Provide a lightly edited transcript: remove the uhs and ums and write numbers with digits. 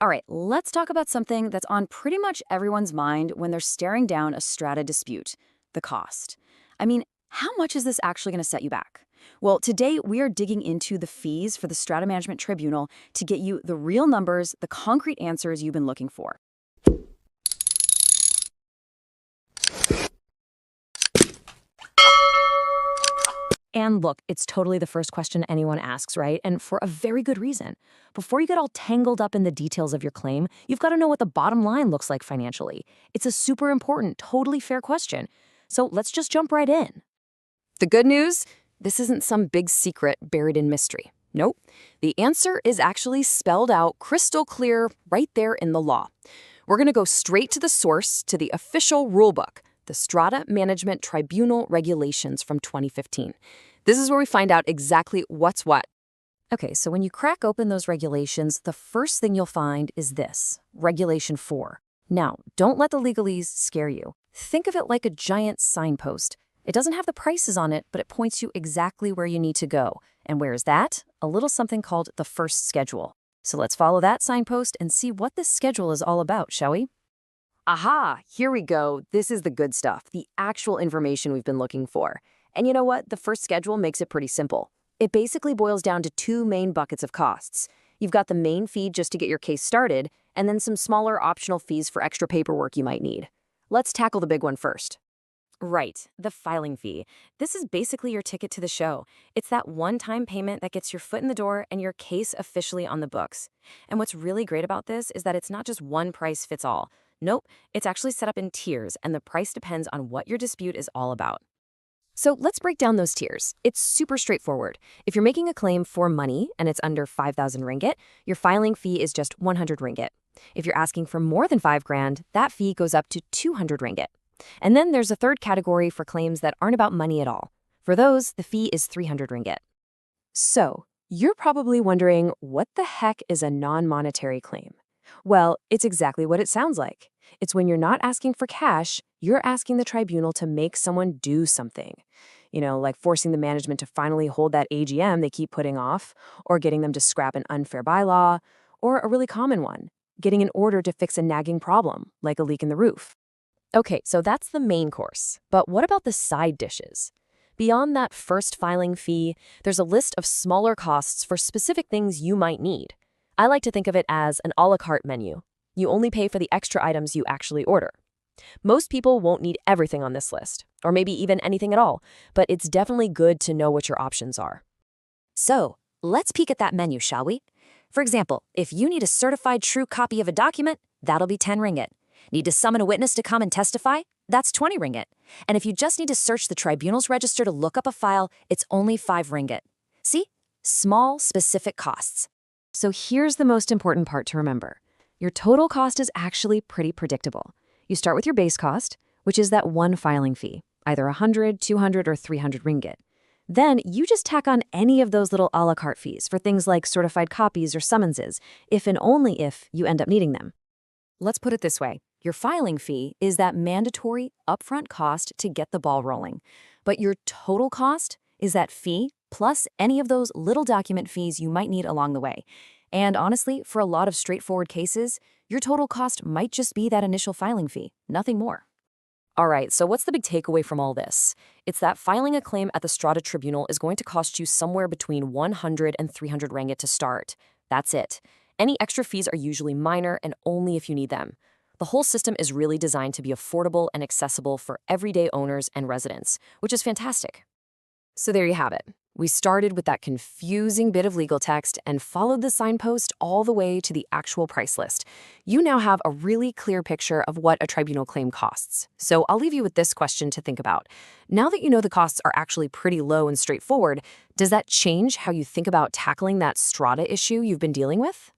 All right, let's talk about something that's on pretty much everyone's mind when they're staring down a strata dispute, the cost. I mean, how much is this actually going to set you back? Well, today we are digging into the fees for the Strata Management Tribunal to get you the real numbers, the concrete answers you've been looking for. And look, it's totally the first question anyone asks, right? And for a very good reason. Before you get all tangled up in the details of your claim, you've got to know what the bottom line looks like financially. It's a super important, totally fair question. So let's just jump right in. The good news? This isn't some big secret buried in mystery. Nope. The answer is actually spelled out crystal clear right there in the law. We're going to go straight to the source, to the official rulebook, the Strata Management Tribunal Regulations from 2015. This is where we find out exactly what's what. Okay, so when you crack open those regulations, the first thing you'll find is this, Regulation 4. Now, don't let the legalese scare you. Think of it like a giant signpost. It doesn't have the prices on it, but it points you exactly where you need to go. And where is that? A little something called the first schedule. So let's follow that signpost and see what this schedule is all about, shall we? Aha, here we go. This is the good stuff, the actual information we've been looking for. And you know what? The first schedule makes it pretty simple. It basically boils down to two main buckets of costs. You've got the main fee just to get your case started, and then some smaller optional fees for extra paperwork you might need. Let's tackle the big one first. Right, the filing fee. This is basically your ticket to the show. It's that one-time payment that gets your foot in the door and your case officially on the books. And what's really great about this is that it's not just one price fits all. Nope, it's actually set up in tiers, and the price depends on what your dispute is all about. So let's break down those tiers. It's super straightforward. If you're making a claim for money and it's under 5,000 ringgit, your filing fee is just 100 ringgit. If you're asking for more than 5 grand, that fee goes up to 200 ringgit. And then there's a third category for claims that aren't about money at all. For those, the fee is 300 ringgit. So, you're probably wondering, what the heck is a non-monetary claim? Well, it's exactly what it sounds like. It's when you're not asking for cash, you're asking the tribunal to make someone do something. Like forcing the management to finally hold that AGM they keep putting off, or getting them to scrap an unfair bylaw, or a really common one, getting an order to fix a nagging problem, like a leak in the roof. Okay, so that's the main course. But what about the side dishes? Beyond that first filing fee, there's a list of smaller costs for specific things you might need. I like to think of it as an a la carte menu. You only pay for the extra items you actually order. Most people won't need everything on this list, or maybe even anything at all, but it's definitely good to know what your options are. So, let's peek at that menu, shall we? For example, if you need a certified true copy of a document, that'll be 10 ringgit. Need to summon a witness to come and testify? That's 20 ringgit. And if you just need to search the tribunal's register to look up a file, it's only 5 ringgit. See? Small, specific costs. So here's the most important part to remember. Your total cost is actually pretty predictable. You start with your base cost, which is that one filing fee, either 100, 200, or 300 ringgit. Then you just tack on any of those little a la carte fees for things like certified copies or summonses, if and only if you end up needing them. Let's put it this way. Your filing fee is that mandatory upfront cost to get the ball rolling. But your total cost is that fee plus any of those little document fees you might need along the way. And honestly, for a lot of straightforward cases, your total cost might just be that initial filing fee, nothing more. All right, so what's the big takeaway from all this? It's that filing a claim at the Strata Tribunal is going to cost you somewhere between 100 and 300 ringgit to start. That's it. Any extra fees are usually minor and only if you need them. The whole system is really designed to be affordable and accessible for everyday owners and residents, which is fantastic. So there you have it. We started with that confusing bit of legal text and followed the signpost all the way to the actual price list. You now have a really clear picture of what a tribunal claim costs. So I'll leave you with this question to think about. Now that you know the costs are actually pretty low and straightforward, does that change how you think about tackling that strata issue you've been dealing with?